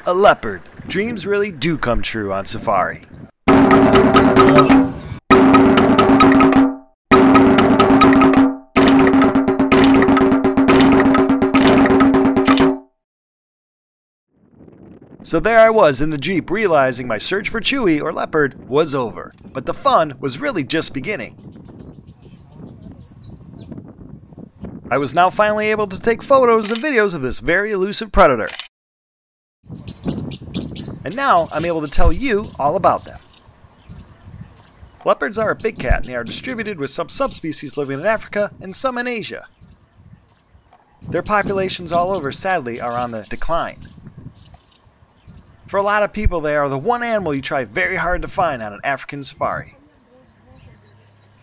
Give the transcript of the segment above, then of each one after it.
A leopard. Dreams really do come true on safari. So there I was in the Jeep, realizing my search for Chui or leopard was over. But the fun was really just beginning. I was now finally able to take photos and videos of this very elusive predator. And now I'm able to tell you all about them. Leopards are a big cat and they are distributed with some subspecies living in Africa and some in Asia. Their populations all over, sadly, are on the decline. For a lot of people, they are the one animal you try very hard to find on an African safari.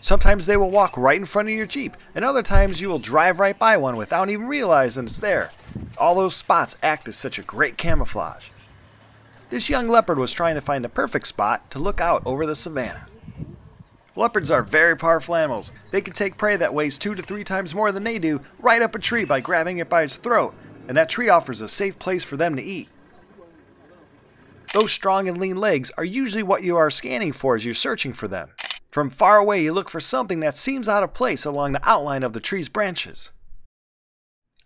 Sometimes they will walk right in front of your Jeep, and other times you will drive right by one without even realizing it's there. All those spots act as such a great camouflage. This young leopard was trying to find a perfect spot to look out over the savannah. Leopards are very powerful animals. They can take prey that weighs 2 to 3 times more than they do right up a tree by grabbing it by its throat, and that tree offers a safe place for them to eat. Those strong and lean legs are usually what you are scanning for as you're searching for them. From far away, you look for something that seems out of place along the outline of the tree's branches.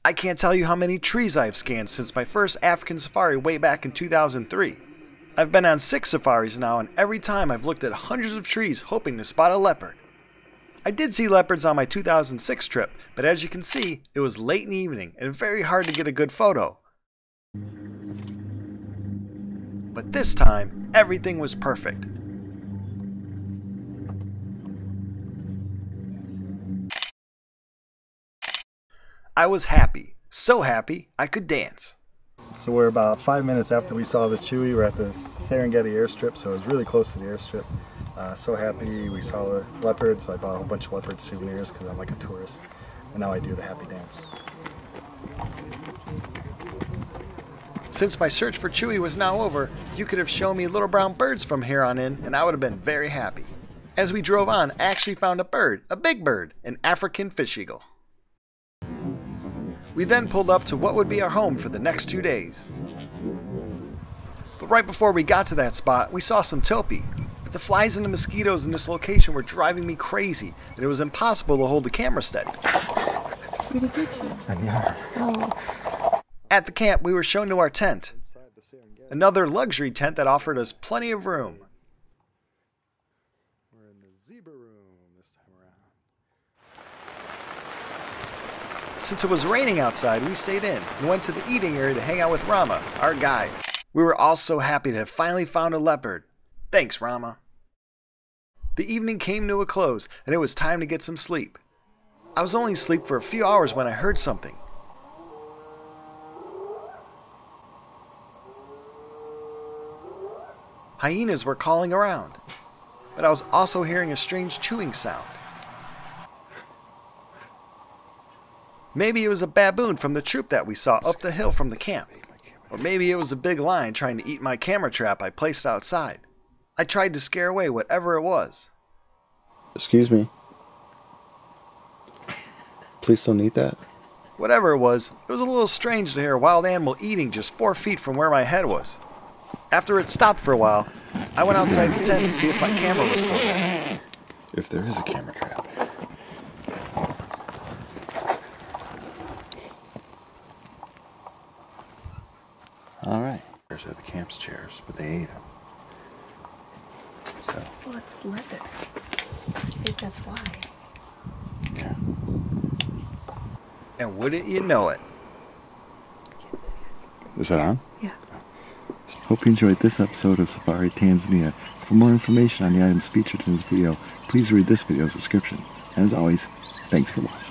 I can't tell you how many trees I have scanned since my first African safari way back in 2003. I've been on 6 safaris now, and every time I've looked at hundreds of trees hoping to spot a leopard. I did see leopards on my 2006 trip, but as you can see, it was late in the evening and very hard to get a good photo. But this time, everything was perfect. I was happy, so happy I could dance. So we're about 5 minutes after we saw the Chui. We're at the Serengeti airstrip, so it was really close to the airstrip. So happy we saw the leopards. I bought a whole bunch of leopard souvenirs because I'm like a tourist. And now I do the happy dance. Since my search for Chui was now over, you could have shown me little brown birds from here on in, and I would have been very happy. As we drove on, I actually found a bird, a big bird, an African fish eagle. We then pulled up to what would be our home for the next 2 days. But right before we got to that spot, we saw some topi. The flies and the mosquitoes in this location were driving me crazy, and it was impossible to hold the camera steady. At the camp, we were shown to our tent, another luxury tent that offered us plenty of room. We're in the zebra room this time around. Since it was raining outside, we stayed in and went to the eating area to hang out with Rama, our guide. We were all so happy to have finally found a leopard. Thanks, Rama. The evening came to a close, and it was time to get some sleep. I was only asleep for a few hours when I heard something. Hyenas were calling around, but I was also hearing a strange chewing sound. Maybe it was a baboon from the troop that we saw up the hill from the camp. Or maybe it was a big lion trying to eat my camera trap I placed outside. I tried to scare away whatever it was. Excuse me. Please don't eat that. Whatever it was a little strange to hear a wild animal eating just 4 feet from where my head was. After it stopped for a while, I went outside the tent to see if my camera was still there. If there is a camera trap. Alright. Those are the camp's chairs, but they ate them. So. Well, it's leather. I think that's why. Yeah. And wouldn't you know it? Is that on? Yeah. Hope you enjoyed this episode of Safari Tanzania. For more information on the items featured in this video, please read this video's description. And as always, thanks for watching.